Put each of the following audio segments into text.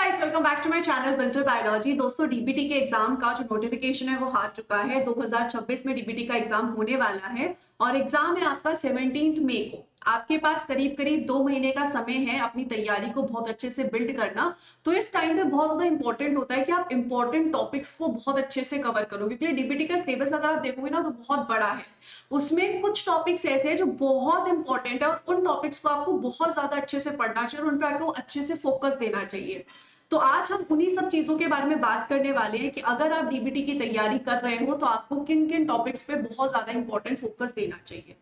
Guys, welcome back to my channel Bansal biology. दोस्तों, DBT के exam का जो नोटिफिकेशन है वो आ चुका है। 2026 में डीबीटी का एग्जाम होने वाला है और एग्जाम है आपका 17 मई को। आपके पास करीब करीब 2 महीने का समय है अपनी तैयारी को बहुत अच्छे से बिल्ड करना। तो इस टाइम पे बहुत ज्यादा इंपॉर्टेंट होता है कि आप इंपॉर्टेंट टॉपिक्स को बहुत अच्छे से कवर करो, क्योंकि डीबीटी का सिलेबस अगर आप देखोगे ना तो बहुत बड़ा है। उसमें कुछ टॉपिक्स ऐसे हैं जो बहुत इंपॉर्टेंट है और उन टॉपिक्स को आपको बहुत ज्यादा अच्छे से पढ़ना चाहिए और उन पर आपको अच्छे से फोकस देना चाहिए। तो आज हम उन्हीं सब चीजों के बारे में बात करने वाले हैं कि अगर आप डीबीटी की तैयारी कर रहे हो तो आपको किन किन टॉपिक्स पे बहुत ज्यादा इंपॉर्टेंट फोकस देना चाहिए।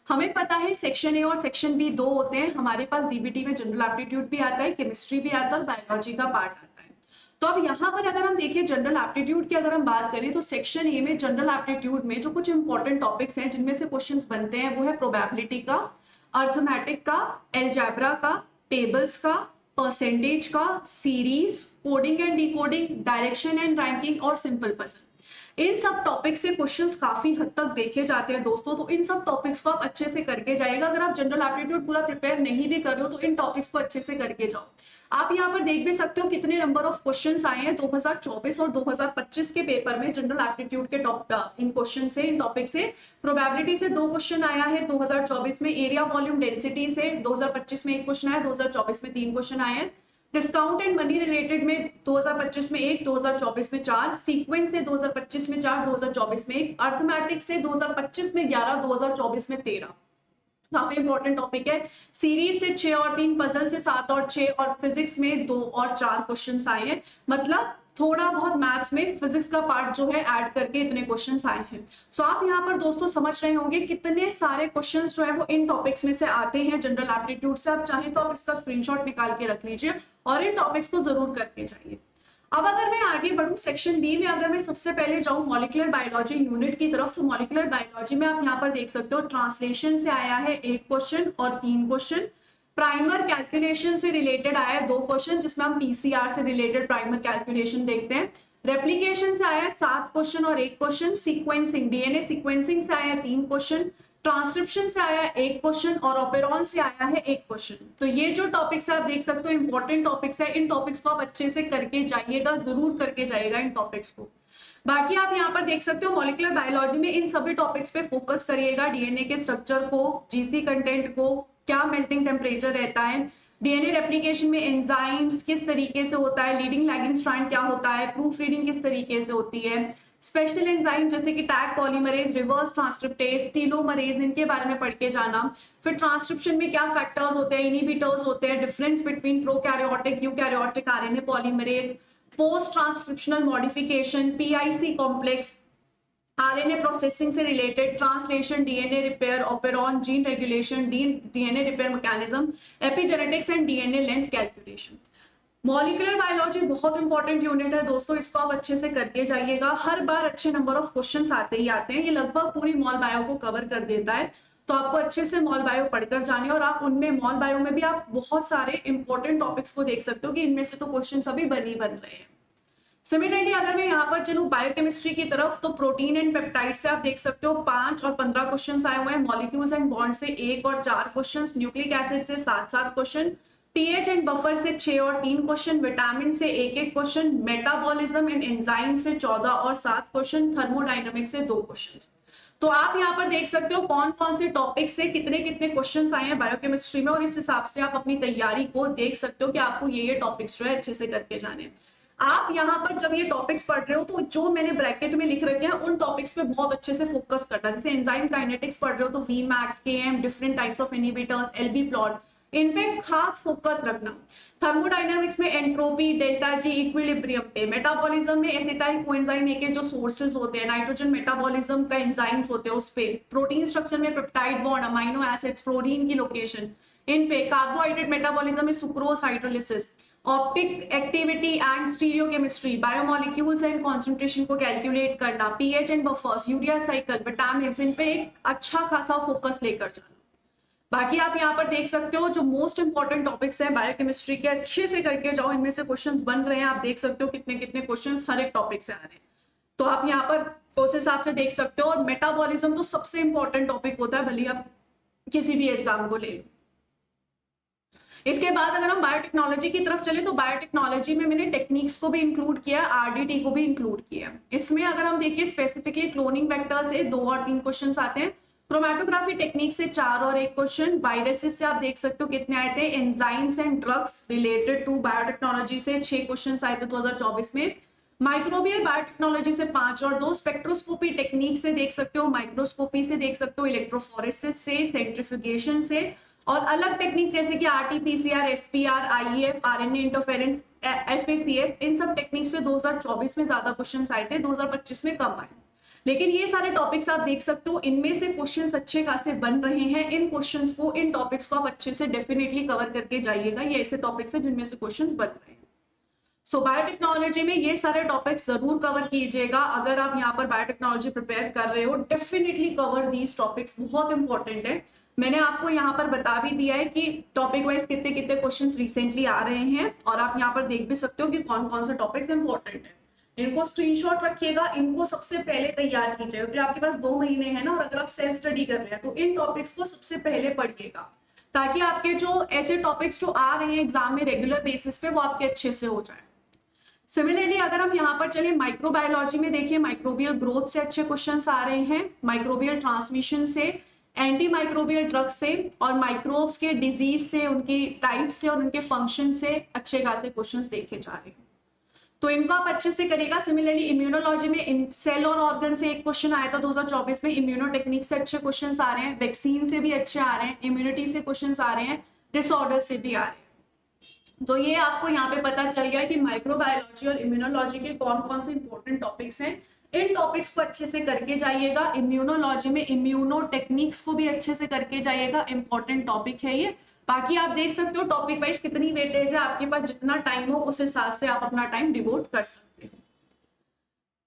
हमें पता है सेक्शन ए और सेक्शन बी दो होते हैं। हमारे पास डीबीटी में जनरल एप्टीट्यूड भी आता है, केमिस्ट्री भी आता है, बायोलॉजी का पार्ट आता है। तो अब यहाँ पर अगर हम देखें जनरल एप्टीट्यूड की अगर हम बात करें तो सेक्शन ए में जनरल एप्टीट्यूड में जो कुछ इंपॉर्टेंट टॉपिक्स हैं जिनमें से क्वेश्चंस बनते हैं वो है प्रोबेबिलिटी का, अर्थमेटिक का, एल्जेब्रा का, टेबल्स का, परसेंटेज का, series, coding and decoding, direction and ranking और सिंपल पजल। इन सब टॉपिक से क्वेश्चंस काफी हद तक देखे जाते हैं दोस्तों। तो इन सब टॉपिक्स को आप अच्छे से करके जाएगा। अगर आप जनरल एप्टीट्यूड पूरा प्रिपेयर नहीं भी कर रहे हो तो इन टॉपिक्स को अच्छे से करके जाओ। आप यहाँ पर देख भी सकते हो कितने नंबर ऑफ क्वेश्चंस आए हैं 2024 और 2025 के पेपर में जनरल एप्टीट्यूड के इन क्वेश्चन से, इन टॉपिक से। प्रोबेबिलिटी से 2 क्वेश्चन आया है 2024 में, एरिया वॉल्यूम डेंसिटी से 2025 में 1 क्वेश्चन आया, 2024 में 3 क्वेश्चन आए हैं, डिस्काउंट एंड मनी रिलेटेड में 2025 में 1, 2024 में 4, सीक्वेंस से 2025 में 4, 2024 में 1, अर्थमेटिक से 2025 में 11, 2024 में 13। काफी इंपॉर्टेंट टॉपिक है। सीरीज से 6 और 3, पजल से 7 और 6 और फिजिक्स में 2 और 4 क्वेश्चंस आए हैं। मतलब थोड़ा बहुत मैथ्स में फिजिक्स का पार्ट जो है ऐड करके इतने क्वेश्चंस आए हैं। सो आप यहाँ पर दोस्तों समझ रहे होंगे कितने सारे क्वेश्चंस जो है वो इन टॉपिक्स में से आते हैं जनरल एप्टीट्यूड से। आप चाहें तो आप इसका स्क्रीनशॉट निकाल के रख लीजिए और इन टॉपिक्स को जरूर करके जाइए। अब अगर मैं आगे बढ़ूं सेक्शन बी में, अगर मैं सबसे पहले जाऊं मॉलिक्यूलर बायोलॉजी यूनिट की तरफ, तो मॉलिक्यूलर बायोलॉजी में आप यहाँ पर देख सकते हो ट्रांसलेशन से आया है 1 क्वेश्चन और 3 क्वेश्चन। प्राइमर कैलकुलेशन से रिलेटेड आया है 2 क्वेश्चन, जिसमें हम पीसीआर से रिलेटेड प्राइमर कैलकुलेशन देखते हैं। रेप्लीकेशन से आया है 7 क्वेश्चन और 1 क्वेश्चन। सीक्वेंसिंग, डीएनए सीक्वेंसिंग से आया है 3 क्वेश्चन। ट्रांसक्रिप्शन से आया है 1 क्वेश्चन और ऑपेरॉन से आया है 1 क्वेश्चन। तो ये जो टॉपिक्स है आप देख सकते हो इंपॉर्टेंट टॉपिक्स है। इन टॉपिक्स को आप अच्छे से करके जाइएगा, जरूर करके जाइएगा इन टॉपिक्स को। बाकी आप यहाँ पर देख सकते हो मॉलिक्यूलर बायोलॉजी में इन सभी टॉपिक्स पे फोकस करिएगा। डीएनए के स्ट्रक्चर को, जीसी कंटेंट को, क्या मेल्टिंग टेम्परेचर रहता है, डीएनए रेप्लिकेशन में एंजाइम्स किस तरीके से होता है, लीडिंग लैगिंग स्ट्रैंड क्या होता है, प्रूफ रीडिंग किस तरीके से होती है, स्पेशल एंजाइम जैसे कि tag polymerase, reverse transcriptase, telomerase, इनके बारे में पढ़ के जाना। फिर ट्रांसक्रिप्शन में क्या फैक्टर्स होते हैं, इनिबिटर्स होते हैं, difference between prokaryotic eukaryotic RNA polymerase, post transcriptional modification, PIC complex, RNA processing से related, translation, DNA repair, operon, gene regulation, DNA repair mechanism, epigenetics and DNA length calculation. Molecular biology बहुत important unit है दोस्तों, इसको आप अच्छे से करके जाइएगा। हर बार अच्छे नंबर ऑफ क्वेश्चंस आते ही आते हैं। ये लगभग पूरी मॉल बायो को कवर कर देता है। तो आपको अच्छे से मॉल बायो पढ़कर जाने, और आप उनमें मॉल बायो में भी आप बहुत सारे इंपॉर्टेंट टॉपिक्स को देख सकते हो कि इनमें से तो क्वेश्चन अभी बन रहे हैं। सिमिलरली अगर मैं यहाँ पर चलूँ बायोकेमिस्ट्री की तरफ, तो प्रोटीन एंड पेप्टाइड से आप देख सकते हो 5 और 15 क्वेश्चन आए हुए हैं। मॉलिक्यूल्स एंड बॉन्ड से 1 और 4 क्वेश्चन, न्यूक्लिक एसिड से 7 क्वेश्चन, पीएच एंड बफर से 6 और 3 क्वेश्चन, विटामिन से 1 क्वेश्चन, मेटाबॉलिज्म एंड एंजाइम से 14 और 7 क्वेश्चन, थर्मोडाइनमिक्स से 2 क्वेश्चन। तो आप यहाँ पर देख सकते हो कौन कौन से टॉपिक से कितने कितने क्वेश्चंस आए हैं बायोकेमिस्ट्री में, और इस हिसाब से आप अपनी तैयारी को देख सकते हो कि आपको ये टॉपिक्स जो है अच्छे से करके जाने। आप यहाँ पर जब ये टॉपिक्स पढ़ रहे हो तो जो मैंने ब्रैकेट में लिख रखे हैं उन टॉपिक्स पे बहुत अच्छे से फोकस करना। जैसे एंजाइम काइनेटिक्स पढ़ रहे हो तो V max, KM, different types of inhibitors, LB plot, इन पे खास फोकस रखना। थर्मोडायनामिक्स में एंट्रोपी, डेल्टा जी, इक्विलिब्रियम पे, मेटाबॉलिज्म में एसिटाइल कोएंजाइम ए के जो सोर्सेज होते हैं, नाइट्रोजन मेटाबॉलिज्म का एंजाइम्स होते हैं उस पे, प्रोटीन स्ट्रक्चर में peptide bond, amino acids, fluorine की लोकेशन, इन पे कार्बोहाइड्रेट मेटाबॉलिज्म में sucrose hydrolysis, optic activity and stereochemistry, biomolecules and concentration को कैलकुलेट करना, pH and buffers, urea cycle, vitamin, इन पे एक अच्छा खासा फोकस लेकर जाना। बाकी आप यहाँ पर देख सकते हो जो मोस्ट इंपॉर्टेंट टॉपिक्स है बायोकेमिस्ट्री के, अच्छे से करके जाओ। इनमें से क्वेश्चंस बन रहे हैं, आप देख सकते हो कितने कितने क्वेश्चंस हर एक टॉपिक से आ रहे हैं। तो आप यहाँ पर उस हिसाब से देख सकते हो। और मेटाबॉलिज्म तो सबसे इंपॉर्टेंट टॉपिक होता है, भले आप किसी भी एग्जाम को ले लो। इसके बाद अगर हम बायोटेक्नोलॉजी की तरफ चले तो बायोटेक्नोलॉजी में मैंने टेक्निक्स को भी इंक्लूड किया, आरडीटी को भी इंक्लूड किया। इसमें अगर हम देखिए स्पेसिफिकली क्लोनिंग वेक्टर से 2 और 3 क्वेश्चन आते हैं, क्रोमेटोग्राफी टेक्निक से 4 और 1 क्वेश्चन, वायरसेस से आप देख सकते हो कितने आए थे, enzymes and drugs related to biotechnology से 6 क्वेश्चन आए थे 2024 में, माइक्रोबियल बायोटेक्नोलॉजी से 5 और 2, स्पेक्ट्रोस्कोपी टेक्निक से देख सकते हो, माइक्रोस्कोपी से देख सकते हो, इलेक्ट्रोफोरेसिस से, सेंट्रीफ्यूगेशन से, और अलग टेक्निक जैसे कि RTPCR, SPR, IF, RNA interference, FACF, इन सब टेक्निक से 2024 में ज्यादा क्वेश्चंस आए थे, 2025 में कम आए। लेकिन ये सारे टॉपिक्स आप देख सकते हो, इनमें से क्वेश्चंस अच्छे खासे बन रहे हैं। इन क्वेश्चंस को, इन टॉपिक्स को आप अच्छे से डेफिनेटली कवर करके जाइएगा। ये ऐसे टॉपिक्स हैं जिनमें से क्वेश्चंस बन रहे हैं। सो बायोटेक्नोलॉजी में ये सारे टॉपिक्स जरूर कवर कीजिएगा। अगर आप यहाँ पर बायोटेक्नोलॉजी प्रिपेयर कर रहे हो, डेफिनेटली कवर दीज टॉपिक्स, बहुत इंपॉर्टेंट है। मैंने आपको यहाँ पर बता भी दिया है कि टॉपिक वाइज कितने कितने क्वेश्चंस रिसेंटली आ रहे हैं, और आप यहाँ पर देख भी सकते हो कि कौन कौन से टॉपिक्स इंपॉर्टेंट है। इनको स्क्रीनशॉट रखिएगा, इनको सबसे पहले तैयार कीजिएगा, क्योंकि आपके पास 2 महीने हैं ना, और अगर आप सेल्फ स्टडी कर रहे हैं तो इन टॉपिक्स को सबसे पहले पढ़िएगा, ताकि आपके जो ऐसे टॉपिक्स जो आ रहे हैं एग्जाम में रेगुलर बेसिस पे, वो आपके अच्छे से हो जाए। सिमिलरली अगर हम यहाँ पर चले माइक्रोबायोलॉजी में, देखिए माइक्रोबियल ग्रोथ से अच्छे क्वेश्चंस आ रहे हैं, माइक्रोबियल ट्रांसमिशन से, एंटी माइक्रोबियल ड्रग से, और माइक्रोब्स के डिजीज से, उनकी टाइप से और उनके फंक्शन से अच्छे खासे क्वेश्चंस देखे जा रहे हैं, तो इनको आप अच्छे से करेगा। सिमिलरली इम्यूनोलॉजी में सेल और ऑर्गन से एक क्वेश्चन आया था 2024 में, इम्यूनो टेक्निक से अच्छे क्वेश्चंस आ रहे हैं, वैक्सीन से भी अच्छे आ रहे हैं, इम्यूनिटी से क्वेश्चंस आ रहे हैं, डिसऑर्डर से भी आ रहे हैं। तो ये आपको यहाँ पे पता चल गया कि माइक्रोबायोलॉजी और इम्यूनोलॉजी के कौन कौन से इंपॉर्टेंट टॉपिक्स हैं। इन टॉपिक्स को अच्छे से करके जाइएगा। इम्यूनोलॉजी में इम्यूनो टेक्निक्स को भी अच्छे से करके जाइएगा, इंपॉर्टेंट टॉपिक है ये। बाकी आप देख सकते हो टॉपिक वाइज कितनी वेटेज है, आपके पास जितना टाइम हो उस हिसाब से आप अपना टाइम डिवोट कर सकते हो।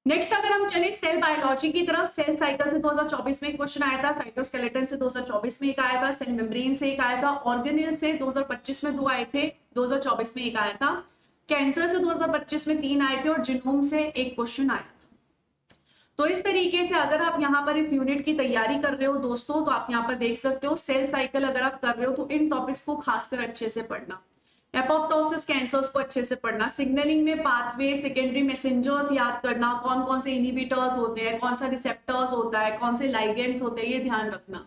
नेक्स्ट अगर हम चले सेल बायोलॉजी की तरफ, सेल साइकिल से 2024 में एक क्वेश्चन आया था, साइटोस्केलेटन से 2024 में एक आया था, सेल मेम्ब्रेन से एक आया था, ऑर्गेनेल से 2025 में 2 आए थे, 2024 में एक आया था, कैंसर से 2025 में 3 आए थे, और जिनोम से एक क्वेश्चन आया था। तो इस तरीके से अगर आप यहाँ पर इस यूनिट की तैयारी कर रहे हो दोस्तों, तो आप यहाँ पर देख सकते हो सेल साइकिल अगर आप कर रहे हो तो इन टॉपिक्स को खासकर अच्छे से पढ़ना, एपोप्टोसिस कैंसर्स को अच्छे से पढ़ना, सिग्नलिंग में पाथवे, सेकेंडरी मैसेंजर्स याद करना, कौन कौन से इनहिबिटर्स होते हैं, कौन सा रिसेप्टर्स होता है, कौन से लाइगेंड्स होते हैं, ये ध्यान रखना।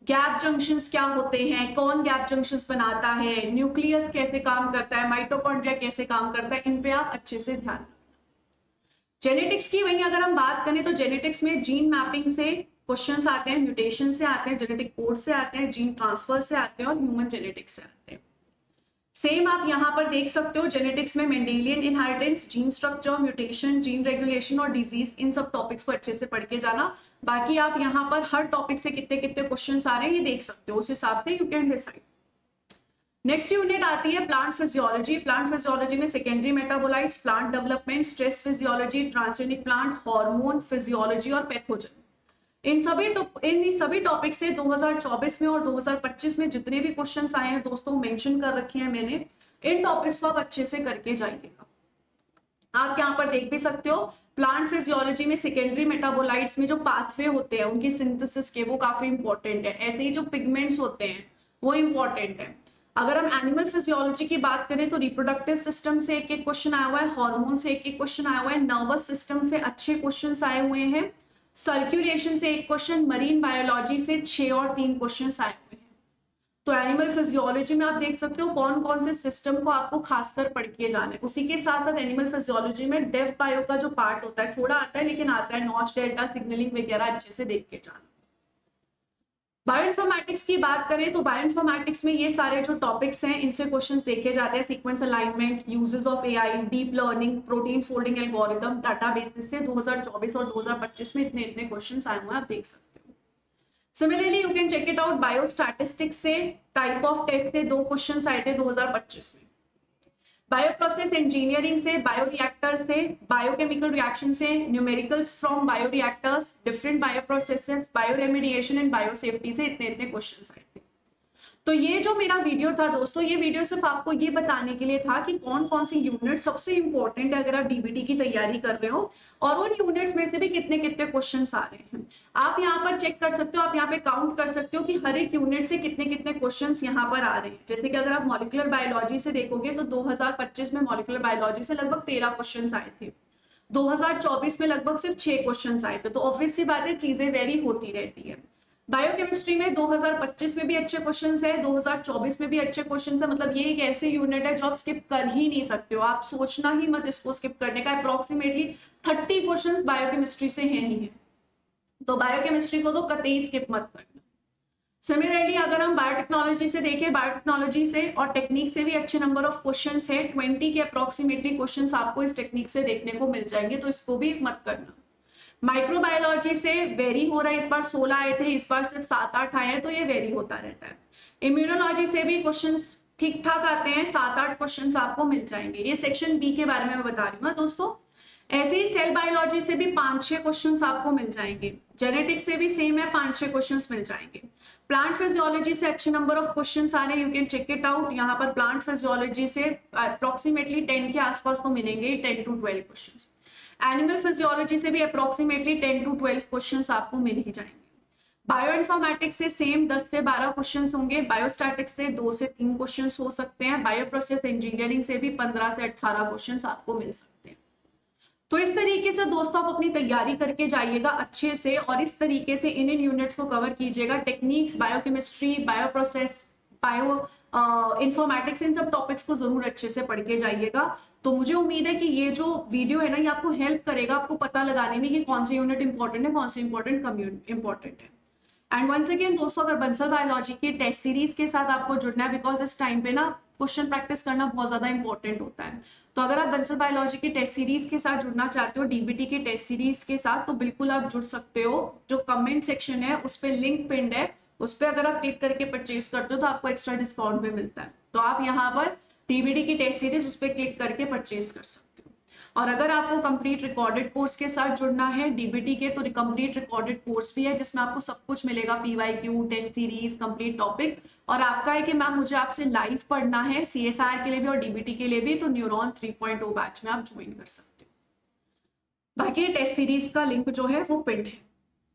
गैप जंक्शंस क्या होते हैं, कौन गैप जंक्शंस बनाता है, न्यूक्लियस कैसे काम करता है, माइटोकॉन्ड्रिया कैसे काम करता है, इन पे आप अच्छे से ध्यान रखना। जेनेटिक्स की वहीं अगर हम बात करें तो जेनेटिक्स में जीन मैपिंग से क्वेश्चंस आते हैं, म्यूटेशन से आते हैं, जेनेटिक कोड से आते हैं, जीन ट्रांसफर से आते हैं, और ह्यूमन जेनेटिक्स से आते हैं। सेम आप यहाँ पर देख सकते हो जेनेटिक्स में Mendelian inheritance, gene structure, mutation, gene regulation और डिजीज, इन सब टॉपिक्स को अच्छे से पढ़ के जाना। बाकी आप यहाँ पर हर टॉपिक से कितने कितने क्वेश्चंस आ रहे हैं ये देख सकते हो, उस हिसाब से you can decide. Next unit आती है प्लांट फिजियोलॉजी। प्लांट फिजियोलॉजी में secondary metabolites, plant development, stress physiology, transgenic plant, hormone physiology और पैथोजन, इन सभी टॉपिक से 2024 में और 2025 में जितने भी क्वेश्चंस आए हैं दोस्तों, मेंशन कर रखे हैं मैंने। इन टॉपिक्स को आप अच्छे से करके जाइएगा। आप यहाँ पर देख भी सकते हो प्लांट फिजियोलॉजी में सेकेंडरी मेटाबोलाइट्स में जो पाथवे होते हैं उनकी सिंथेसिस के, वो काफी इंपॉर्टेंट है। ऐसे ही जो पिगमेंट्स होते हैं वो इंपॉर्टेंट है। अगर हम एनिमल फिजियोलॉजी की बात करें तो रिप्रोडक्टिव सिस्टम से एक एक क्वेश्चन आया हुआ है, हार्मोन से एक एक क्वेश्चन आया हुआ है, नर्वस सिस्टम से अच्छे क्वेश्चन आए हुए हैं, सर्कुलेशन से एक क्वेश्चन, मरीन बायोलॉजी से 6 और 3 क्वेश्चन आए हुए हैं। तो एनिमल फिजियोलॉजी में आप देख सकते हो कौन कौन से सिस्टम को आपको खासकर पढ़ के जाना है। उसी के साथ साथ एनिमल फिजियोलॉजी में डेव बायो का जो पार्ट होता है थोड़ा आता है, लेकिन आता है, नॉच डेल्टा सिग्नलिंग वगैरह अच्छे से देख के जाना। बायोइन्फॉर्मेटिक्स की बात करें तो बायोइन्फॉर्मेटिक्स में ये सारे जो टॉपिक्स हैं इनसे क्वेश्चंस देखे जाते हैं, sequence alignment, uses of AI, deep learning, protein folding algorithm, databases से 2024 और 2025 में इतने इतने क्वेश्चंस आए हुए हैं, आप देख सकते हो। Similarly you can check it out biostatistics से, टाइप ऑफ टेस्ट से 2 क्वेश्चंस आए थे 2025 में, बायोप्रोसेस इंजीनियरिंग से, बायोरिएक्टर से, बायोकेमिकल रिएक्शन से, numericals from bioreactors, different bioprocesses, bioremediation and biosafety से इतने इतने क्वेश्चंस आए थे। तो ये जो मेरा वीडियो था दोस्तों, ये वीडियो सिर्फ आपको ये बताने के लिए था कि कौन कौन सी यूनिट सबसे इंपॉर्टेंट है अगर आप डीबीटी की तैयारी कर रहे हो, और उन यूनिट्स में से भी कितने कितने क्वेश्चंस आ रहे हैं। आप यहाँ पर चेक कर सकते हो, आप यहाँ पे काउंट कर सकते हो कि हर एक यूनिट से कितने कितने क्वेश्चंस यहाँ पर आ रहे हैं। जैसे कि अगर आप मॉलिक्यूलर बायोलॉजी से देखोगे तो 2025 में मॉलिक्यूलर बायोलॉजी से लगभग 13 क्वेश्चंस आए थे, 2024 में लगभग सिर्फ 6 क्वेश्चंस आए थे। तो ऑब्वियस सी बात है, चीजें वेरी होती रहती है। बायोकेमिस्ट्री में 2025 में भी अच्छे क्वेश्चंस है, 2024 में भी अच्छे क्वेश्चंस है। मतलब ये एक ऐसी यूनिट है जो आप स्किप कर ही नहीं सकते हो, आप सोचना ही मत इसको स्किप करने का। अप्रोक्सीमेटली 30 क्वेश्चंस बायोकेमिस्ट्री से हैं ही है, तो बायोकेमिस्ट्री को तो कतई स्किप मत करना। सिमिलरली अगर हम बायोटेक्नोलॉजी से देखें, बायोटेक्नोलॉजी से और टेक्निक से भी अच्छे नंबर ऑफ क्वेश्चंस है, 20 के अप्रोक्सीमेटली क्वेश्चंस आपको इस टेक्निक से देखने को मिल जाएंगे, तो इसको भी मत करना। माइक्रोबायोलॉजी से वेरी हो रहा है, इस बार 16 आए थे, इस बार सिर्फ 7-8 आए हैं, तो ये वेरी होता रहता है। इम्यूनोलॉजी से भी क्वेश्चंस ठीक ठाक आते हैं, 7-8 क्वेश्चंस आपको मिल जाएंगे। ये सेक्शन बी के बारे में मैं बता रही हूँ दोस्तों। ऐसे ही सेल बायोलॉजी से भी 5-6 क्वेश्चंस आपको मिल जाएंगे। जेनेटिक्स से भी सेम है, 5-6 क्वेश्चंस मिल जाएंगे। प्लांट फिजियोलॉजी से अच्छे नंबर ऑफ क्वेश्चंस आ रहे हैं, you can check it out. यहाँ पर प्लांट फिजियोलॉजी से अप्रोक्सीमेटली 10 के आसपास तो मिलेंगे, 10 to 12 क्वेश्चंस। एनिमल फिजियोलॉजी से भी अप्रोक्सीमेटली 10 to 12 क्वेश्चंस आपको मिल ही जाएंगे। बायो इन्फॉर्मेटिक्स से सेम 10 से 12 क्वेश्चंस होंगे। बायोस्टैटिक्स से 2 से 3 क्वेश्चंस हो सकते हैं। बायो प्रोसेस इंजीनियरिंग से भी 15 से 18 क्वेश्चंस आपको मिल सकते हैं। तो इस तरीके से दोस्तों आप अपनी तैयारी करके जाइएगा अच्छे से, और इस तरीके से इन यूनिट्स को कवर कीजिएगा। Techniques, biochemistry, bioprocess, bioinformatics, इन सब टॉपिक्स को जरूर अच्छे से पढ़ के जाइएगा। तो मुझे उम्मीद है कि ये जो वीडियो है ना, ये आपको हेल्प करेगा आपको पता लगाने में कि कौन सी यूनिट इंपॉर्टेंट है, कौन सी इंपॉर्टेंट कम इंपॉर्टेंट है। एंड वंस अगेन दोस्तों, अगर बंसल बायोलॉजी की टेस्ट सीरीज के साथ आपको जुड़ना है, बिकॉज इस टाइम पे ना क्वेश्चन प्रैक्टिस करना बहुत ज्यादा इंपॉर्टेंट होता है, तो अगर आप बंसल बायोलॉजी की टेस्ट सीरीज के साथ जुड़ना चाहते हो, डीबीटी की टेस्ट सीरीज के साथ, तो बिल्कुल आप जुड़ सकते हो। जो कमेंट सेक्शन है उस पर लिंक पिंड है, उस पर अगर आप क्लिक करके परचेज करते हो तो आपको एक्स्ट्रा डिस्काउंट भी मिलता है। तो आप यहाँ पर डीबीटी की टेस्ट सीरीज उस पर क्लिक करके परचेज कर सकते हो। और अगर आपको कंप्लीट रिकॉर्डेड कोर्स के साथ जुड़ना है डीबीटी के, तो कंप्लीट रिकॉर्डेड कोर्स भी है जिसमें आपको सब कुछ मिलेगा, PYQ, test series, complete topic. और आपका है कि मैम मुझे आपसे लाइव पढ़ना है सीएसआर के लिए भी और डीबीटी के लिए भी, तो न्यूरॉन 3.0 बैच में आप ज्वाइन कर सकते हो। बाकी टेस्ट सीरीज का लिंक जो है वो पिंड है।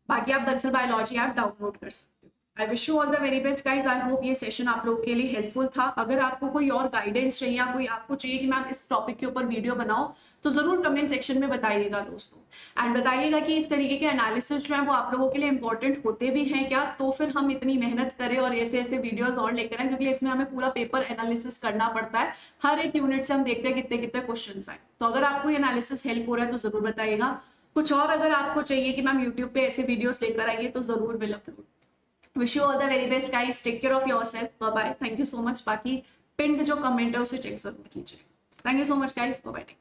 बाकी आप बंसल बायोलॉजी ऐप डाउनलोड कर सकते हो। I wish you all the very best guys. I hope ये सेशन आप लोग के लिए हेल्पफुल था। अगर आपको कोई और गाइडेंस चाहिए या कोई आपको चाहिए कि मैम इस टॉपिक के ऊपर वीडियो बनाओ, तो जरूर कमेंट सेक्शन में बताइएगा दोस्तों। एंड बताइएगा कि इस तरीके के एनालिसिस जो है वो आप लोगों के लिए इंपॉर्टेंट होते भी हैं क्या, तो फिर हम इतनी मेहनत करें और ऐसे ऐसे वीडियोस और लेकर आए, क्योंकि इसमें हमें पूरा पेपर एनालिसिस करना पड़ता है। हर एक यूनिट से हम देखते हैं कितने कितने क्वेश्चन आए। तो अगर आपको ये एनालिसिस हेल्प हो रहा है तो जरूर बताइएगा। कुछ और अगर आपको चाहिए कि मैम यूट्यूब पे ऐसे वीडियोस लेकर आइए, तो जरूर will upload. Wish you all the very best guys, take care of yourself, bye bye, thank you so much. बाकी पिंड जो कमेंट है उसे चेक जरूर कीजिए। Thank you so much guys, bye bye.